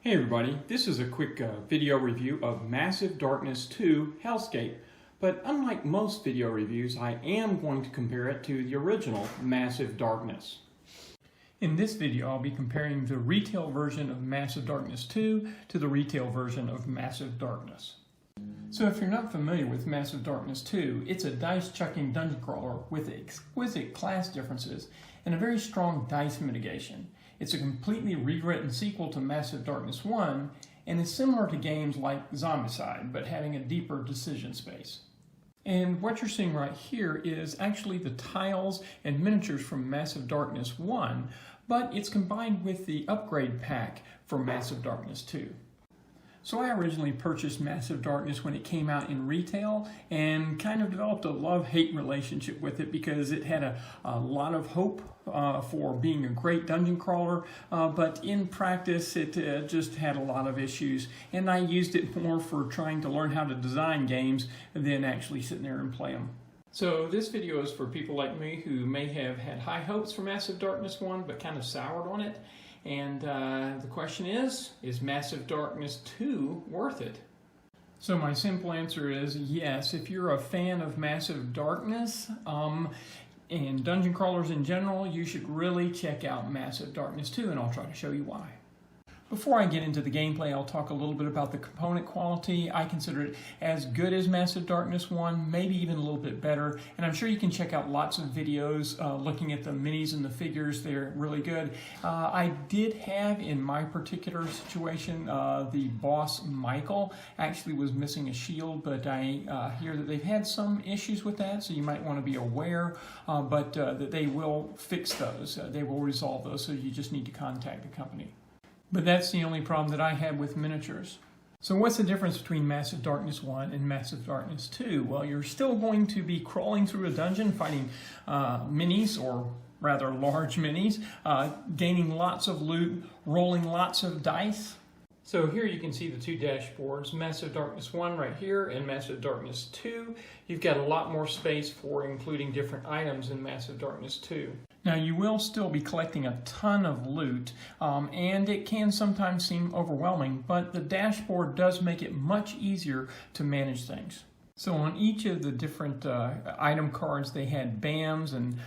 Hey everybody, this is a quick video review of Massive Darkness 2 Hellscape. But unlike most video reviews, I am going to compare it to the original Massive Darkness. In this video, I'll be comparing the retail version of Massive Darkness 2 to the retail version of Massive Darkness. So if you're not familiar with Massive Darkness 2, it's a dice-chucking dungeon crawler with exquisite class differences and a very strong dice mitigation. It's a completely rewritten sequel to Massive Darkness 1 and is similar to games like Zombicide, but having a deeper decision space. And what you're seeing right here is actually the tiles and miniatures from Massive Darkness 1, but it's combined with the upgrade pack for Massive Darkness 2. So I originally purchased Massive Darkness when it came out in retail and kind of developed a love-hate relationship with it because it had a lot of hope for being a great dungeon crawler, but in practice it just had a lot of issues, and I used it more for trying to learn how to design games than actually sitting there and play them. So this video is for people like me who may have had high hopes for Massive Darkness 1 but kind of soured on it. And the question is Massive Darkness 2 worth it? So my simple answer is yes. If you're a fan of Massive Darkness and dungeon crawlers in general, you should really check out Massive Darkness 2, and I'll try to show you why. Before I get into the gameplay, I'll talk a little bit about the component quality. I consider it as good as Massive Darkness 1, maybe even a little bit better. And I'm sure you can check out lots of videos looking at the minis and the figures. They're really good. I did have, in my particular situation, the boss Michael actually was missing a shield, but I hear that they've had some issues with that, so you might want to be aware, but that they will fix those. They will resolve those, so you just need to contact the company. But that's the only problem that I had with miniatures. So what's the difference between Massive Darkness 1 and Massive Darkness 2? Well, you're still going to be crawling through a dungeon, fighting minis, or rather large minis, gaining lots of loot, rolling lots of dice. So here you can see the two dashboards, Massive Darkness 1 right here and Massive Darkness 2. You've got a lot more space for including different items in Massive Darkness 2. Now you will still be collecting a ton of loot, and it can sometimes seem overwhelming, but the dashboard does make it much easier to manage things. So on each of the different item cards, they had BAMs and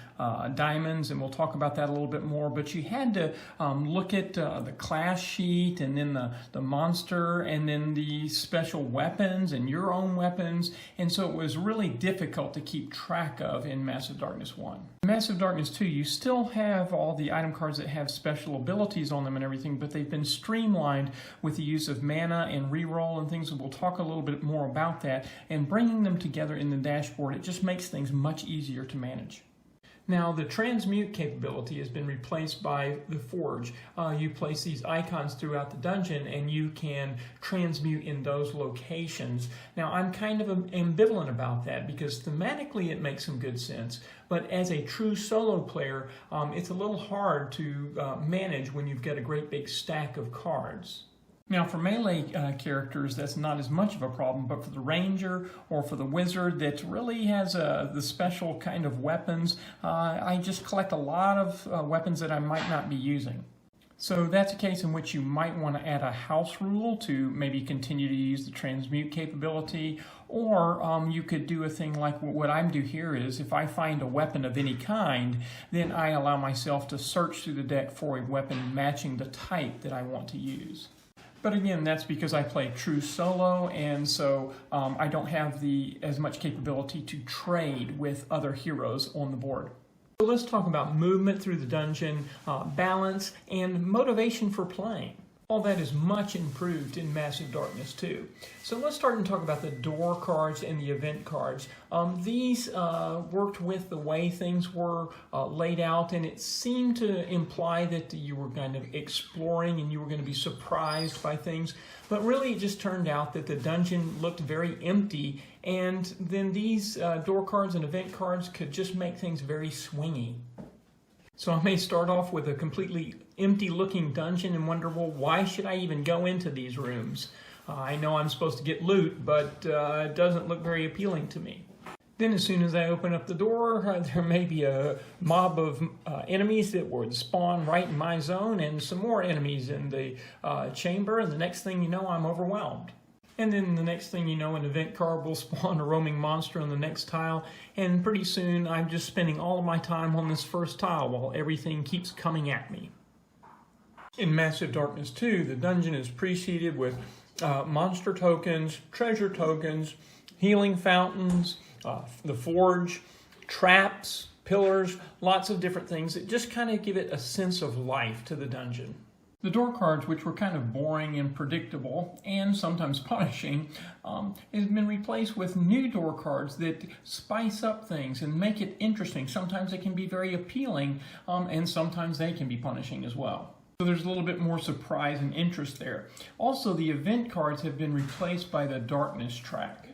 diamonds, and we'll talk about that a little bit more, but you had to look at the class sheet, and then the monster, and then the special weapons, and your own weapons, and so it was really difficult to keep track of in Massive Darkness 1. In Massive Darkness 2, you still have all the item cards that have special abilities on them and everything, but they've been streamlined with the use of mana and reroll and things, and we'll talk a little bit more about that, and bringing them together in the dashboard, it just makes things much easier to manage. Now, the transmute capability has been replaced by the Forge. You place these icons throughout the dungeon and you can transmute in those locations. Now, I'm kind of ambivalent about that because thematically it makes some good sense, but as a true solo player, it's a little hard to manage when you've got a great big stack of cards. Now for melee characters, that's not as much of a problem, but for the ranger or for the wizard that really has the special kind of weapons, I just collect a lot of weapons that I might not be using. So that's a case in which you might want to add a house rule to maybe continue to use the transmute capability, or you could do a thing like what I do here is if I find a weapon of any kind, then I allow myself to search through the deck for a weapon matching the type that I want to use. But again, that's because I play true solo, and so I don't have as much capability to trade with other heroes on the board. So let's talk about movement through the dungeon, balance, and motivation for playing. All that is much improved in Massive Darkness 2. So let's start and talk about the door cards and the event cards. These worked with the way things were laid out, and it seemed to imply that you were kind of exploring and you were going to be surprised by things. But really it just turned out that the dungeon looked very empty, and then these door cards and event cards could just make things very swingy. So I may start off with a completely empty looking dungeon and wonder, well, why should I even go into these rooms? I know I'm supposed to get loot, but it doesn't look very appealing to me. Then as soon as I open up the door, there may be a mob of enemies that would spawn right in my zone and some more enemies in the chamber, and the next thing you know, I'm overwhelmed. And then the next thing you know, an event card will spawn a roaming monster on the next tile, and pretty soon I'm just spending all of my time on this first tile while everything keeps coming at me. In Massive Darkness 2, the dungeon is preceded with monster tokens, treasure tokens, healing fountains, the forge, traps, pillars, lots of different things that just kind of give it a sense of life to the dungeon. The door cards, which were kind of boring and predictable and sometimes punishing, has been replaced with new door cards that spice up things and make it interesting. Sometimes they can be very appealing, and sometimes they can be punishing as well. So there's a little bit more surprise and interest there. Also, the event cards have been replaced by the darkness track.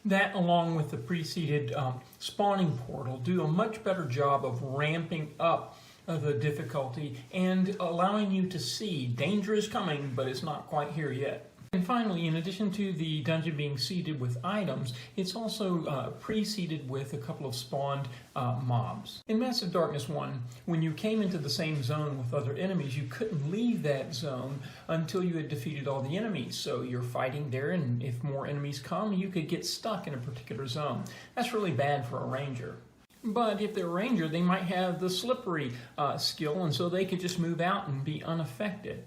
That, along with the preceded spawning portal, do a much better job of ramping up the difficulty and allowing you to see danger is coming, but it's not quite here yet. And finally, in addition to the dungeon being seeded with items, it's also pre-seeded with a couple of spawned mobs. In Massive Darkness 1, when you came into the same zone with other enemies, you couldn't leave that zone until you had defeated all the enemies. So you're fighting there, and if more enemies come, you could get stuck in a particular zone. That's really bad for a ranger. But if they're a ranger, they might have the slippery skill, and so they could just move out and be unaffected.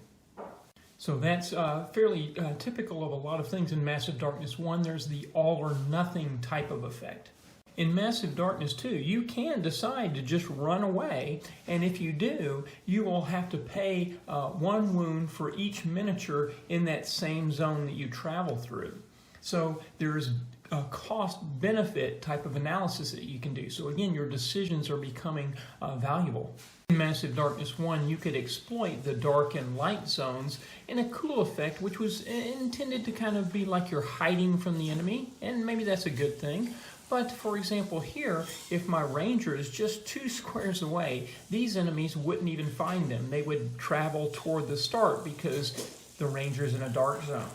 So that's fairly typical of a lot of things in Massive Darkness 1. There's the all or nothing type of effect. In Massive Darkness 2, you can decide to just run away, and if you do, you will have to pay 1 wound for each miniature in that same zone that you travel through. So there's a cost-benefit type of analysis that you can do. So again, your decisions are becoming valuable. In Massive Darkness 1, you could exploit the dark and light zones in a cool effect, which was intended to kind of be like you're hiding from the enemy, and maybe that's a good thing. But for example here, if my ranger is just 2 squares away, these enemies wouldn't even find them. They would travel toward the start because the ranger is in a dark zone.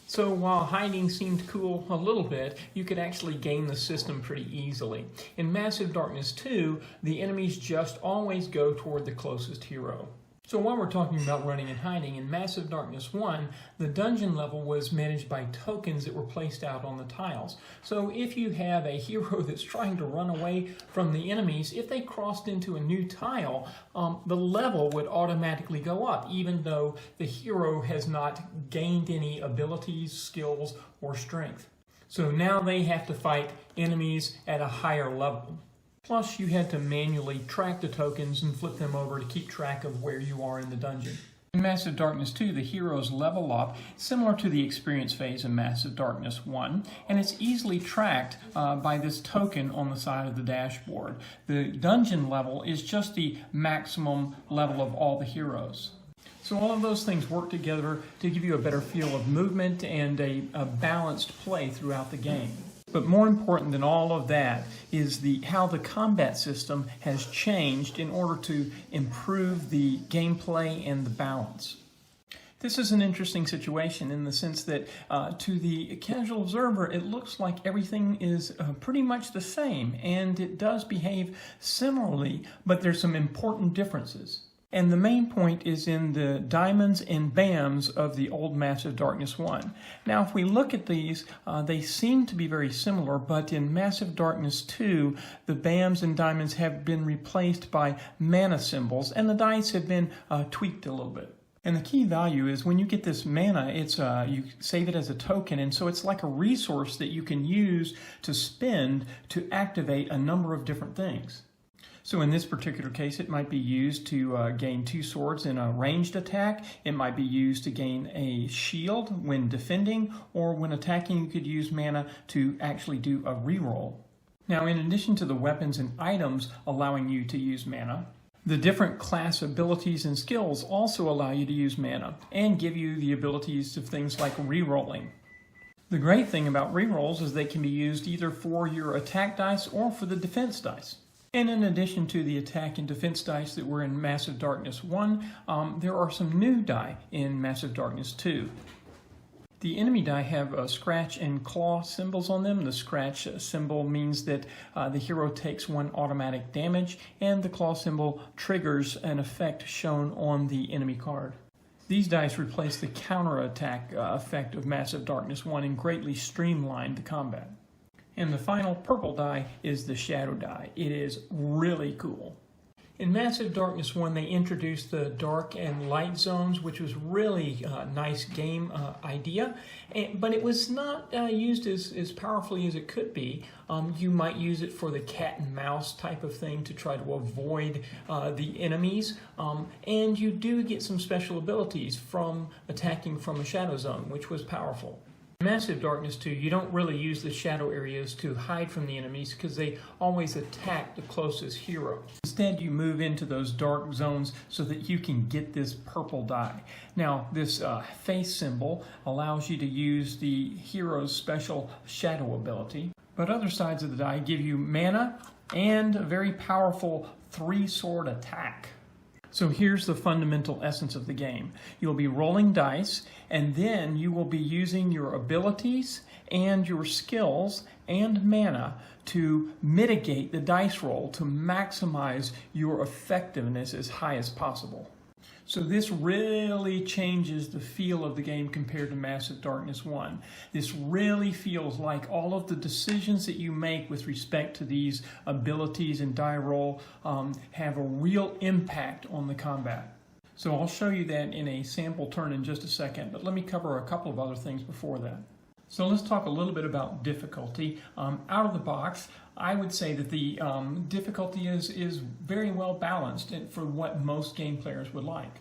So while hiding seemed cool a little bit, you could actually game the system pretty easily. In Massive Darkness 2, the enemies just always go toward the closest hero. So while we're talking about running and hiding, in Massive Darkness 1, the dungeon level was managed by tokens that were placed out on the tiles. So if you have a hero that's trying to run away from the enemies, if they crossed into a new tile, the level would automatically go up, even though the hero has not gained any abilities, skills, or strength. So now they have to fight enemies at a higher level. Plus, you had to manually track the tokens and flip them over to keep track of where you are in the dungeon. In Massive Darkness 2, the heroes level up, similar to the experience phase in Massive Darkness 1, and it's easily tracked by this token on the side of the dashboard. The dungeon level is just the maximum level of all the heroes. So all of those things work together to give you a better feel of movement and a balanced play throughout the game. But more important than all of that is how the combat system has changed in order to improve the gameplay and the balance. This is an interesting situation in the sense that to the casual observer, it looks like everything is pretty much the same, and it does behave similarly, but there's some important differences. And the main point is in the diamonds and BAMs of the old Massive Darkness 1. Now, if we look at these, they seem to be very similar, but in Massive Darkness 2, the BAMs and diamonds have been replaced by mana symbols, and the dice have been tweaked a little bit. And the key value is when you get this mana, it's you save it as a token, and so it's like a resource that you can use to spend to activate a number of different things. So in this particular case, it might be used to gain 2 swords in a ranged attack. It might be used to gain a shield when defending, or when attacking, you could use mana to actually do a reroll. Now, in addition to the weapons and items allowing you to use mana, the different class abilities and skills also allow you to use mana and give you the abilities of things like rerolling. The great thing about rerolls is they can be used either for your attack dice or for the defense dice. And in addition to the attack and defense dice that were in Massive Darkness 1, there are some new die in Massive Darkness 2. The enemy die have scratch and claw symbols on them. The scratch symbol means that the hero takes 1 automatic damage, and the claw symbol triggers an effect shown on the enemy card. These dice replace the counterattack effect of Massive Darkness 1 and greatly streamline the combat. And the final purple die is the shadow die. It is really cool. In Massive Darkness 1, they introduced the dark and light zones, which was really a nice game idea, but it was not used as powerfully as it could be. You might use it for the cat and mouse type of thing to try to avoid the enemies, and you do get some special abilities from attacking from a shadow zone, which was powerful. In Massive Darkness 2, you don't really use the shadow areas to hide from the enemies because they always attack the closest hero. Instead, you move into those dark zones so that you can get this purple die. Now, this face symbol allows you to use the hero's special shadow ability, but other sides of the die give you mana and a very powerful 3-sword attack. So here's the fundamental essence of the game. You'll be rolling dice, and then you will be using your abilities and your skills and mana to mitigate the dice roll to maximize your effectiveness as high as possible. So this really changes the feel of the game compared to Massive Darkness 1. This really feels like all of the decisions that you make with respect to these abilities and die roll have a real impact on the combat. So I'll show you that in a sample turn in just a second, but let me cover a couple of other things before that. So let's talk a little bit about difficulty. Out of the box, I would say that the difficulty is very well balanced for what most game players would like.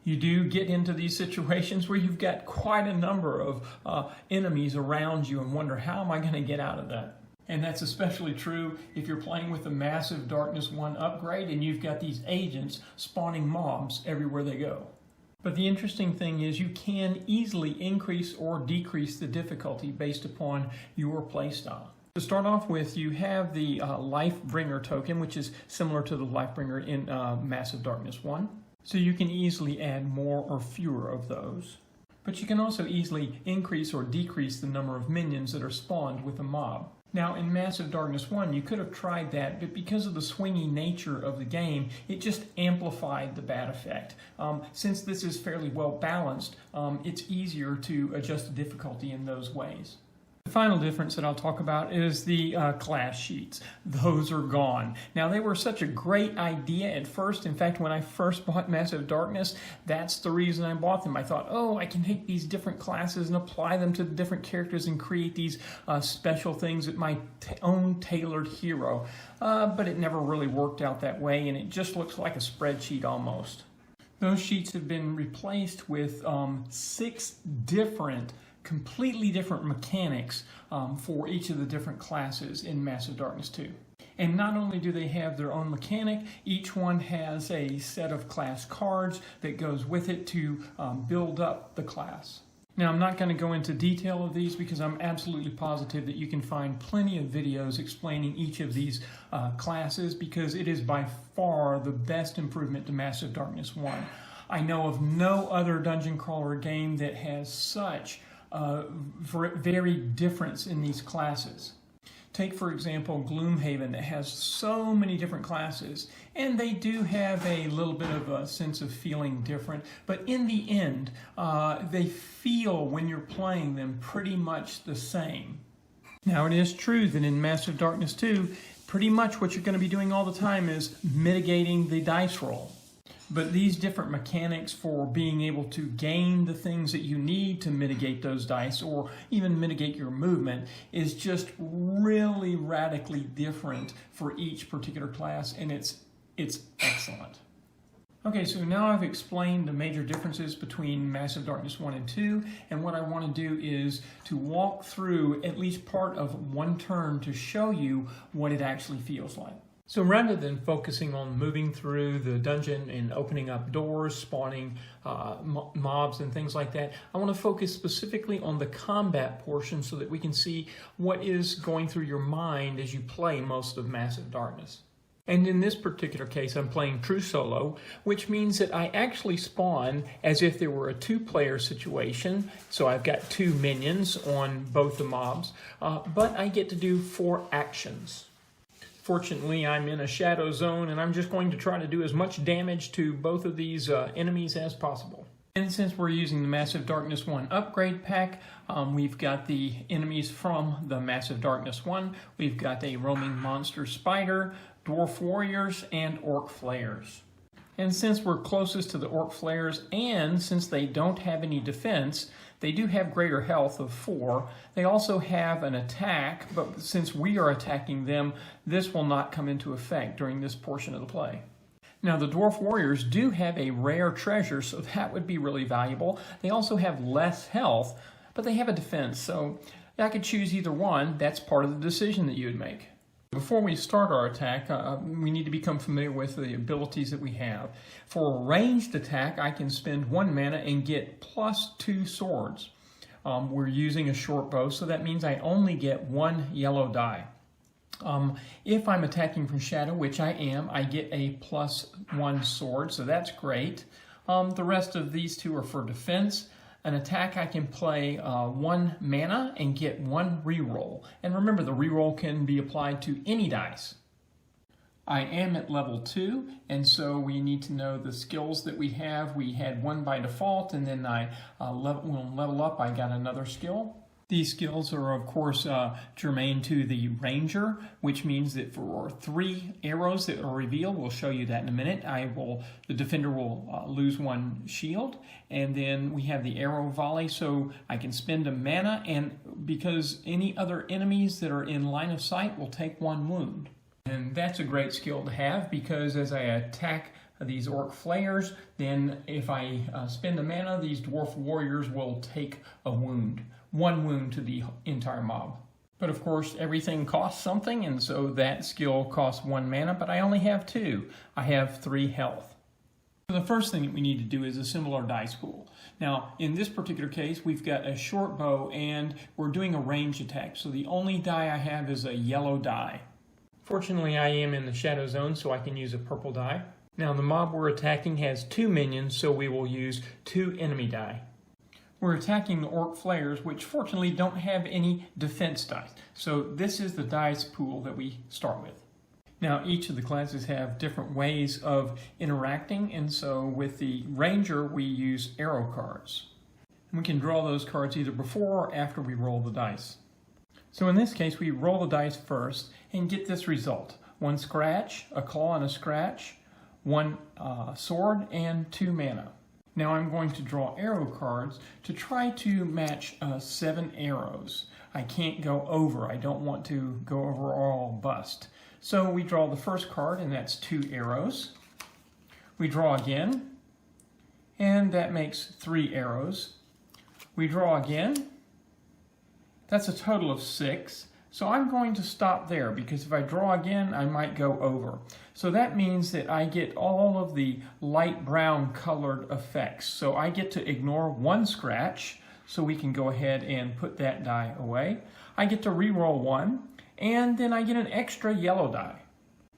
You do get into these situations where you've got quite a number of enemies around you and wonder, how am I going to get out of that? And that's especially true if you're playing with the Massive Darkness 1 upgrade and you've got these agents spawning mobs everywhere they go. But the interesting thing is you can easily increase or decrease the difficulty based upon your playstyle. To start off with, you have the Lifebringer token, which is similar to the Lifebringer in Massive Darkness 1. So you can easily add more or fewer of those. But you can also easily increase or decrease the number of minions that are spawned with a mob. Now, in Massive Darkness 1, you could have tried that, but because of the swingy nature of the game, it just amplified the bad effect. Since this is fairly well balanced, it's easier to adjust the difficulty in those ways. The final difference that I'll talk about is the class sheets. Those are gone. Now, they were such a great idea at first. In fact, when I first bought Massive Darkness, that's the reason I bought them. I thought, oh, I can take these different classes and apply them to the different characters and create these special things with my own tailored hero. But it never really worked out that way, and it just looks like a spreadsheet almost. Those sheets have been replaced with 6 completely different mechanics for each of the different classes in Massive Darkness 2. And not only do they have their own mechanic, each one has a set of class cards that goes with it to build up the class. Now, I'm not going to go into detail of these because I'm absolutely positive that you can find plenty of videos explaining each of these classes, because it is by far the best improvement to Massive Darkness 1. I know of no other dungeon crawler game that has such varied difference in these classes. Take, for example, Gloomhaven, that has so many different classes, and they do have a little bit of a sense of feeling different, but in the end, they feel, when you're playing them, pretty much the same. Now, it is true that in Massive Darkness 2, pretty much what you're going to be doing all the time is mitigating the dice roll. But these different mechanics for being able to gain the things that you need to mitigate those dice, or even mitigate your movement, is just really radically different for each particular class, and it's excellent. Okay, so now I've explained the major differences between Massive Darkness 1 and 2, and what I want to do is to walk through at least part of one turn to show you what it actually feels like. So rather than focusing on moving through the dungeon and opening up doors, spawning mobs and things like that, I want to focus specifically on the combat portion so that we can see what is going through your mind as you play most of Massive Darkness. And in this particular case, I'm playing true solo, which means that I actually spawn as if there were a two-player situation. So I've got 2 minions on both the mobs, but I get to do 4 actions. Fortunately, I'm in a shadow zone, and I'm just going to try to do as much damage to both of these enemies as possible. And since we're using the Massive Darkness 1 upgrade pack, we've got the enemies from the Massive Darkness 1. We've got a roaming monster spider, dwarf warriors, and orc flayers. And since we're closest to the orc flayers, and since they don't have any defense, they do have greater health of 4. They also have an attack, but since we are attacking them, this will not come into effect during this portion of the play. Now, the Dwarf Warriors do have a rare treasure, so that would be really valuable. They also have less health, but they have a defense, so I could choose either one. That's part of the decision that you would make. Before we start our attack, we need to become familiar with the abilities that we have. For a ranged attack, I can spend 1 mana and get +2 swords. We're using a short bow, so that means I only get 1 yellow die. If I'm attacking from shadow, which I am, I get a +1 sword, so that's great. The rest of these 2 are for defense. An attack, I can play 1 mana and get 1 reroll. And remember, the reroll can be applied to any dice. I am at level 2, and so we need to know the skills that we have. We had 1 by default, and then when I level up, I got another skill. These skills are, of course, germane to the Ranger, which means that for 3 arrows that are revealed, we'll show you that in a minute, the defender will lose 1 shield, and then we have the arrow volley, so I can spend a mana, and because any other enemies that are in line of sight will take 1 wound. And that's a great skill to have, because as I attack these orc flayers, then if I spend a mana, these dwarf warriors will take a wound. 1 wound to the entire mob. But of course, everything costs something, and so that skill costs 1 mana, but I only have 2. I have 3 health. So the first thing that we need to do is assemble our dice pool. Now, in this particular case, we've got a short bow, and we're doing a range attack, so the only die I have is a yellow die. Fortunately, I am in the shadow zone, so I can use a purple die. Now, the mob we're attacking has 2 minions, so we will use 2 enemy die. We're attacking the orc flayers, which fortunately don't have any defense dice. So this is the dice pool that we start with. Now, each of the classes have different ways of interacting, and so with the Ranger, we use arrow cards. And we can draw those cards either before or after we roll the dice. So in this case, we roll the dice first and get this result. 1 scratch, a claw and a scratch, 1 sword, and 2 mana. Now I'm going to draw arrow cards to try to match 7 arrows. I can't go over. I don't want to go over or I'll bust. So we draw the first card, and that's 2 arrows. We draw again, and that makes 3 arrows. We draw again. That's a total of 6. So I'm going to stop there, because if I draw again, I might go over. So that means that I get all of the light brown colored effects. So I get to ignore 1 scratch, so we can go ahead and put that die away. I get to re-roll 1, and then I get an extra yellow die.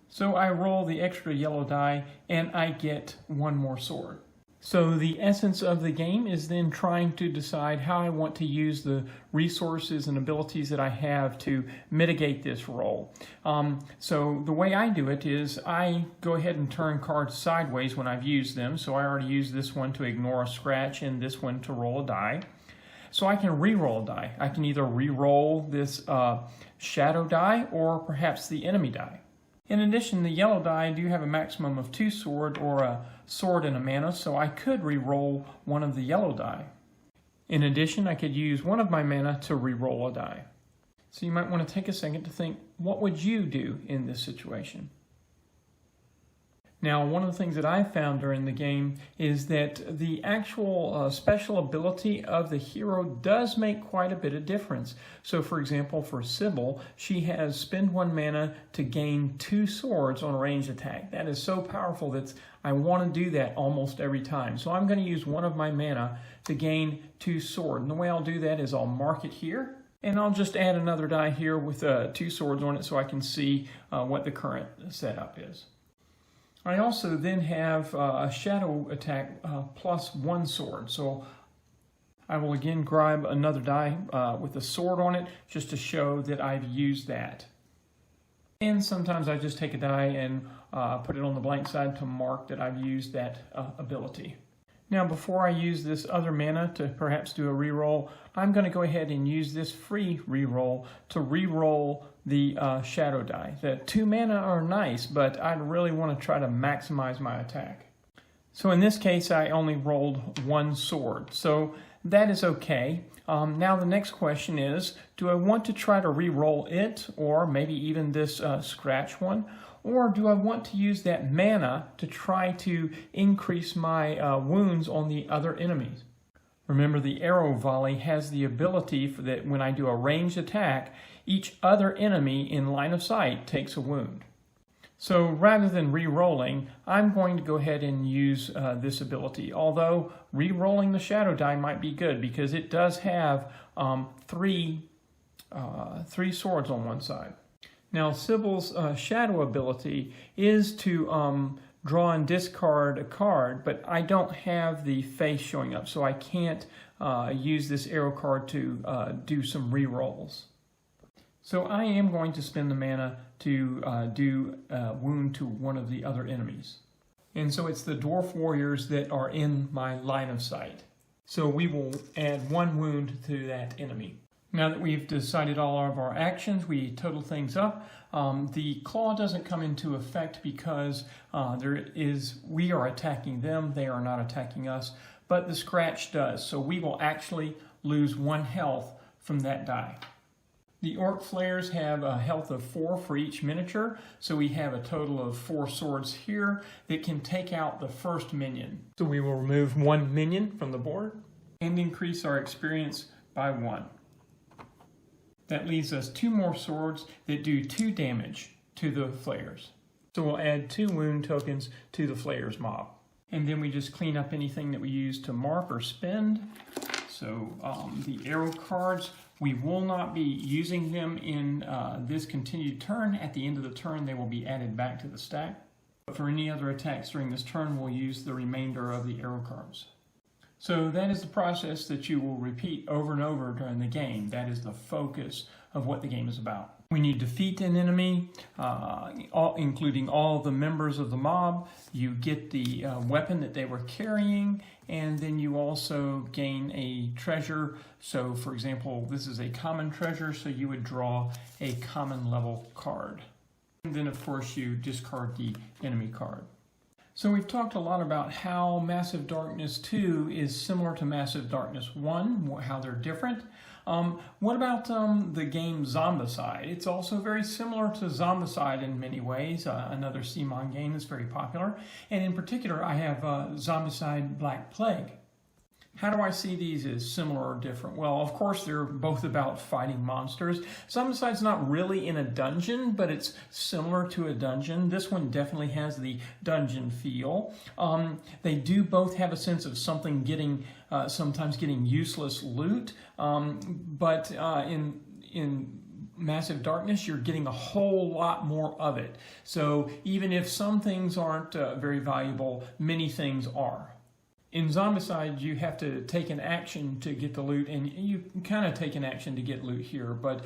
So I roll the extra yellow die, and I get 1 more sword. So the essence of the game is then trying to decide how I want to use the resources and abilities that I have to mitigate this roll. So the way I do it is I go ahead and turn cards sideways when I've used them. So I already used this one to ignore a scratch and this one to roll a die. So I can re-roll a die. I can either re-roll this shadow die or perhaps the enemy die. In addition, the yellow die do have a maximum of 2 sword or a sword and a mana, so I could re-roll 1 of the yellow die. In addition, I could use 1 of my mana to re-roll a die. So you might want to take a second to think, what would you do in this situation? Now, one of the things that I found during the game is that the actual special ability of the hero does make quite a bit of difference. So, for example, for Sybil, she has spend 1 mana to gain 2 swords on a ranged attack. That is so powerful that I want to do that almost every time. So I'm going to use 1 of my mana to gain 2 sword. And the way I'll do that is I'll mark it here, And I'll just add another die here with 2 swords on it so I can see what the current setup is. I also then have a shadow attack plus 1 sword. So I will again grab another die with a sword on it just to show that I've used that. And sometimes I just take a die and put it on the blank side to mark that I've used that ability. Now before I use this other mana to perhaps do a reroll, I'm going to go ahead and use this free reroll to reroll the shadow die. The 2 mana are nice, but I really want to try to maximize my attack. So in this case I only rolled 1 sword, so that is okay. Now the next question is, do I want to try to reroll it, or maybe even this scratch one? Or do I want to use that mana to try to increase my wounds on the other enemies? Remember, the arrow volley has the ability for that when I do a ranged attack, each other enemy in line of sight takes a wound. So rather than re-rolling, I'm going to go ahead and use this ability. Although re-rolling the shadow die might be good because it does have 3 swords on one side. Now Sybil's shadow ability is to draw and discard a card, but I don't have the face showing up, so I can't use this arrow card to do some re-rolls. So I am going to spend the mana to do a wound to one of the other enemies. And so it's the dwarf warriors that are in my line of sight. So we will add 1 wound to that enemy. Now that we've decided all of our actions, we total things up. The claw doesn't come into effect because we are attacking them, they are not attacking us, but the scratch does. So we will actually lose 1 health from that die. The orc flares have a health of 4 for each miniature, so we have a total of 4 swords here that can take out the first minion. So we will remove 1 minion from the board and increase our experience by 1. That leaves us 2 more swords that do 2 damage to the flares. So we'll add 2 wound tokens to the flares mob. And then we just clean up anything that we use to mark or spend. So the arrow cards, we will not be using them in this continued turn. At the end of the turn, they will be added back to the stack. But for any other attacks during this turn, we'll use the remainder of the arrow cards. So that is the process that you will repeat over and over during the game. That is the focus of what the game is about. When you defeat an enemy, including all the members of the mob, you get the weapon that they were carrying, and then you also gain a treasure. So for example, this is a common treasure, so you would draw a common level card. And then of course you discard the enemy card. So we've talked a lot about how Massive Darkness 2 is similar to Massive Darkness 1, how they're different. What about the game Zombicide? It's also very similar to Zombicide in many ways, another CMON game that's very popular. And in particular, I have Zombicide Black Plague. How do I see these as similar or different? Well, of course, they're both about fighting monsters. Zombicide's not really in a dungeon, but it's similar to a dungeon. This one definitely has the dungeon feel. They do both have a sense of something sometimes getting useless loot, but in Massive Darkness, you're getting a whole lot more of it. So even if some things aren't very valuable, many things are. In Zombicide, you have to take an action to get the loot, and you kind of take an action to get loot here, but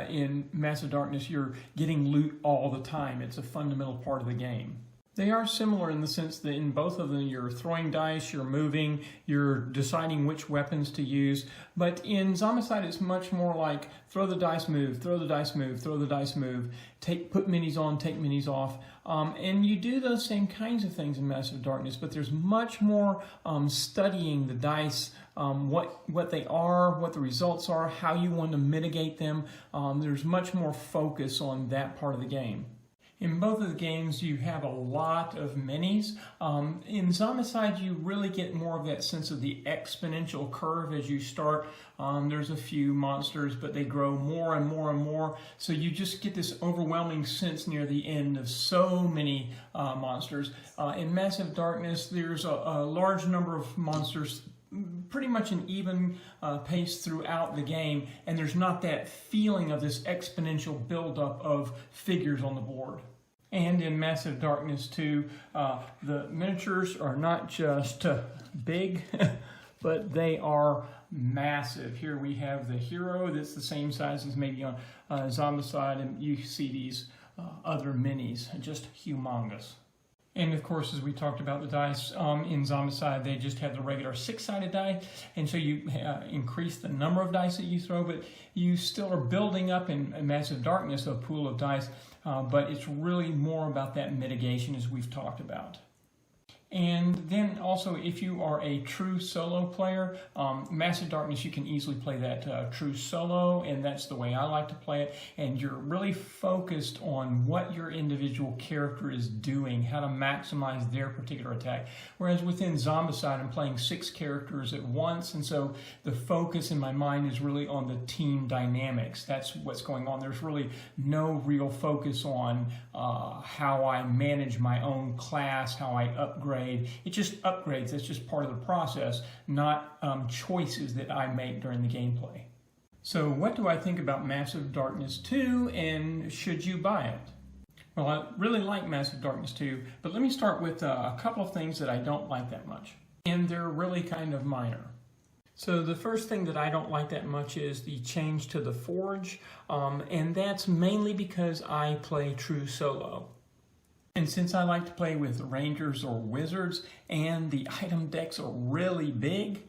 in Massive Darkness, you're getting loot all the time. It's a fundamental part of the game. They are similar in the sense that in both of them, you're throwing dice, you're moving, you're deciding which weapons to use, but in Zombicide, it's much more like throw the dice, move, throw the dice, move, throw the dice, move, put minis on, take minis off. And you do those same kinds of things in Massive Darkness, but there's much more studying the dice, what they are, what the results are, how you want to mitigate them. There's much more focus on that part of the game. In both of the games, you have a lot of minis. In Zombicide, you really get more of that sense of the exponential curve as you start. There's a few monsters, but they grow more and more and more. So you just get this overwhelming sense near the end of so many monsters. In Massive Darkness, there's a large number of monsters, pretty much an even pace throughout the game, and there's not that feeling of this exponential buildup of figures on the board. And in Massive Darkness 2, the miniatures are not just big, but they are massive. Here we have the hero that's the same size as maybe on Zombicide, and you see these other minis, just humongous. And of course, as we talked about the dice, in Zombicide, they just have the regular 6-sided die, and so you increase the number of dice that you throw, but you still are building up in Massive Darkness a pool of dice, but it's really more about that mitigation as we've talked about. And then also, if you are a true solo player, Massive Darkness, you can easily play that true solo, and that's the way I like to play it. And you're really focused on what your individual character is doing, how to maximize their particular attack. Whereas within Zombicide, I'm playing 6 characters at once, and so the focus in my mind is really on the team dynamics. That's what's going on. There's really no real focus on how I manage my own class, how I upgrade. It just upgrades. That's just part of the process, not choices that I make during the gameplay. So what do I think about Massive Darkness 2, and should you buy it? Well, I really like Massive Darkness 2, but let me start with a couple of things that I don't like that much. And they're really kind of minor. So the first thing that I don't like that much is the change to the Forge, and that's mainly because I play true solo. And since I like to play with Rangers or Wizards, and the item decks are really big,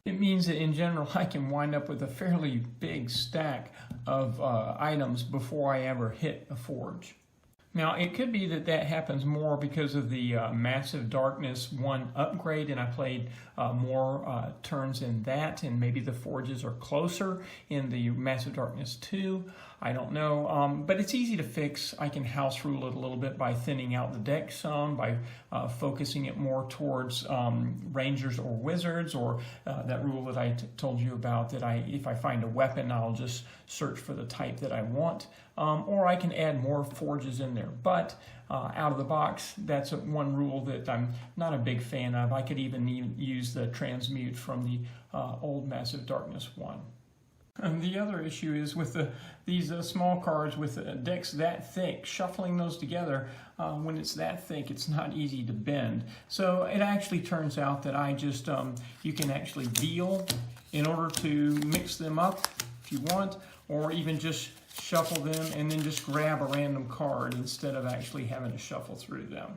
it means that in general I can wind up with a fairly big stack of items before I ever hit a Forge. Now, it could be that that happens more because of the Massive Darkness 1 upgrade, and I played more turns in that, and maybe the Forges are closer in the Massive Darkness 2. I don't know, but it's easy to fix. I can house rule it a little bit by thinning out the deck some, by focusing it more towards Rangers or Wizards, or that rule that I told you about, that if I find a weapon, I'll just search for the type that I want. Or I can add more Forges in there. But out of the box, that's one rule that I'm not a big fan of. I could even use the transmute from the old Massive Darkness 1. And the other issue is with these small cards with decks that thick, shuffling those together, when it's that thick, it's not easy to bend. So it actually turns out that you can actually deal in order to mix them up if you want, or even just shuffle them and then just grab a random card instead of actually having to shuffle through them.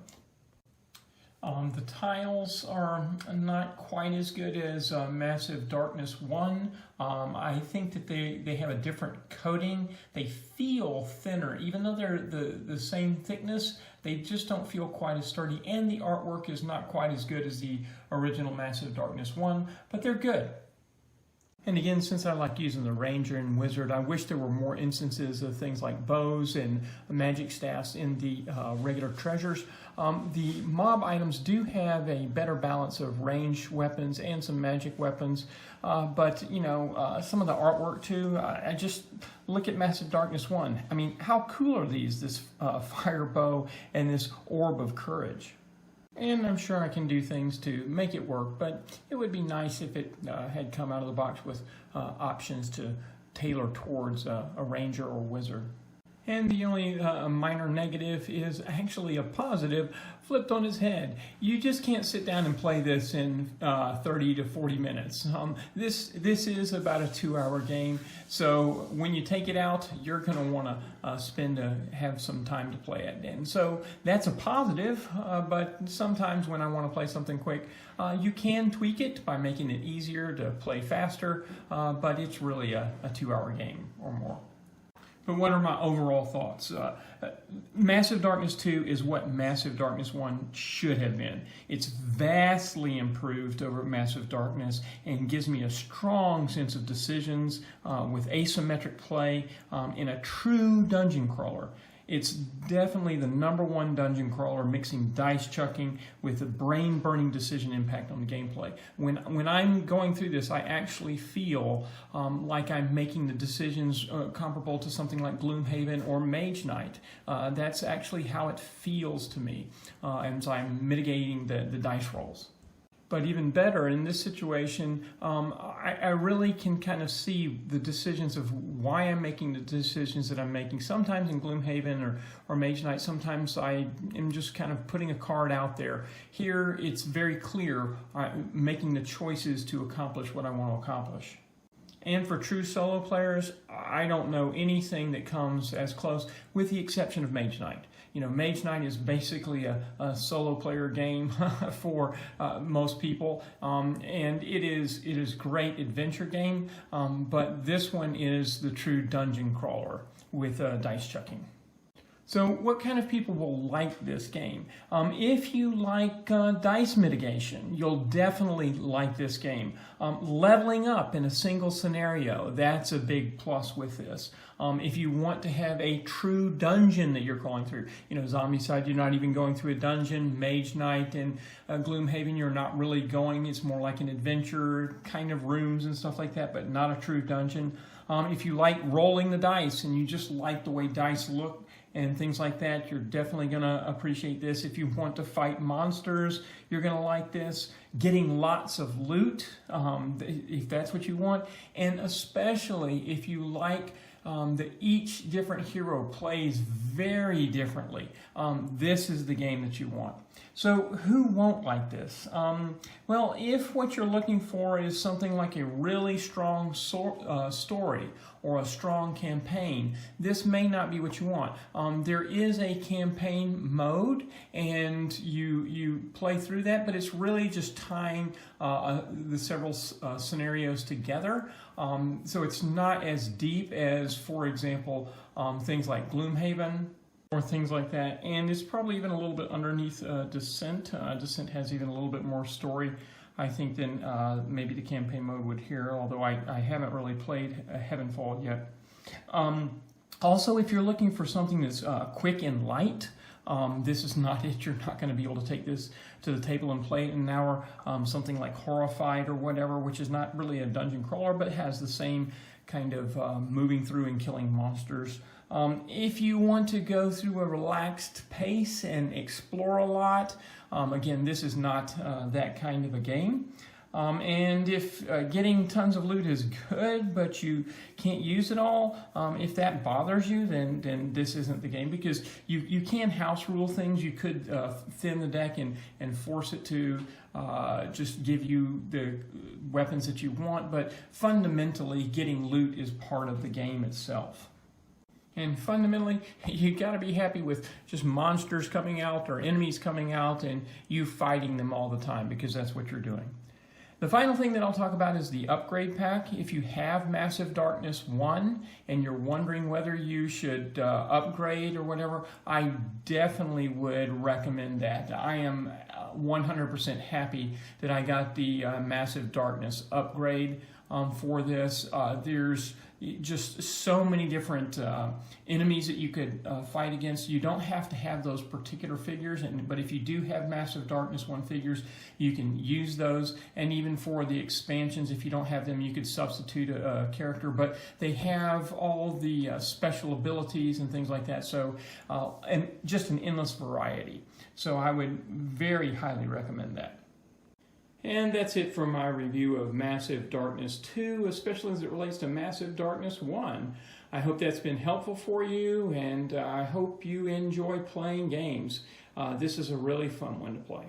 The tiles are not quite as good as Massive Darkness 1. I think that they have a different coating. They feel thinner. Even though they're the same thickness, they just don't feel quite as sturdy, and the artwork is not quite as good as the original Massive Darkness 1, but they're good. And again, since I like using the Ranger and Wizard, I wish there were more instances of things like bows and magic staffs in the regular treasures. The mob items do have a better balance of ranged weapons and some magic weapons, but some of the artwork too, I just look at Massive Darkness 1. I mean, how cool are these, this fire bow and this orb of courage? And I'm sure I can do things to make it work, but it would be nice if it had come out of the box with options to tailor towards a Ranger or Wizard. And the only minor negative is actually a positive flipped on its head. You just can't sit down and play this in 30 to 40 minutes. This is about a 2-hour game, so when you take it out, you're going to want to have some time to play it. And so that's a positive, but sometimes when I want to play something quick, you can tweak it by making it easier to play faster, but it's really a 2-hour game or more. But what are my overall thoughts? Massive Darkness 2 is what Massive Darkness 1 should have been. It's vastly improved over Massive Darkness and gives me a strong sense of decisions with asymmetric play in a true dungeon crawler. It's definitely the #1 dungeon crawler, mixing dice chucking with a brain-burning decision impact on the gameplay. When I'm going through this, I actually feel like I'm making the decisions comparable to something like Gloomhaven or Mage Knight. That's actually how it feels to me as I'm mitigating the dice rolls. But even better, in this situation, I really can kind of see the decisions of why I'm making the decisions that I'm making. Sometimes in Gloomhaven or Mage Knight, sometimes I am just kind of putting a card out there. Here, it's very clear, making the choices to accomplish what I want to accomplish. And for true solo players, I don't know anything that comes as close, with the exception of Mage Knight. You know, Mage Knight is basically a solo player game for most people, and it is great adventure game, but this one is the true dungeon crawler with dice chucking. So what kind of people will like this game? If you like dice mitigation, you'll definitely like this game. Leveling up in a single scenario, that's a big plus with this. If you want to have a true dungeon that you're going through, you know, Zombicide, you're not even going through a dungeon. Mage Knight and Gloomhaven, you're not really going. It's more like an adventure kind of rooms and stuff like that, but not a true dungeon. If you like rolling the dice and you just like the way dice look and things like that, you're definitely going to appreciate this. If you want to fight monsters, you're going to like this. Getting lots of loot, if that's what you want, and especially if you like that each different hero plays very differently, this is the game that you want. So who won't like this? Well, if what you're looking for is something like a really strong story or a strong campaign, this may not be what you want. There is a campaign mode, and you play through that, but it's really just tying the several scenarios together. So it's not as deep as, for example, things like Gloomhaven or things like that, and it's probably even a little bit underneath Descent. Descent has even a little bit more story, I think, than maybe the campaign mode would here, although I haven't really played Heavenfall yet. Also, if you're looking for something that's quick and light, this is not it. You're not going to be able to take this to the table and play it in an hour. Something like Horrified or whatever, which is not really a dungeon crawler, but has the same kind of moving through and killing monsters. If you want to go through a relaxed pace and explore a lot, again, this is not that kind of a game. And if getting tons of loot is good, but you can't use it all, if that bothers you, then this isn't the game, because you can house rule things. You could thin the deck and force it to just give you the weapons that you want, but fundamentally getting loot is part of the game itself. And fundamentally, you got to be happy with just monsters coming out or enemies coming out and you fighting them all the time, because that's what you're doing. The final thing that I'll talk about is the upgrade pack. If you have Massive Darkness 1 and you're wondering whether you should upgrade or whatever, I definitely would recommend that. I am 100% happy that I got the Massive Darkness upgrade for this. There's just so many different enemies that you could fight against. You don't have to have those particular figures, but if you do have Massive Darkness 1 figures, you can use those. And even for the expansions, if you don't have them, you could substitute a character. But they have all the special abilities and things like that. So, and just an endless variety. So I would very highly recommend that. And that's it for my review of Massive Darkness 2, especially as it relates to Massive Darkness 1. I hope that's been helpful for you, and I hope you enjoy playing games. This is a really fun one to play.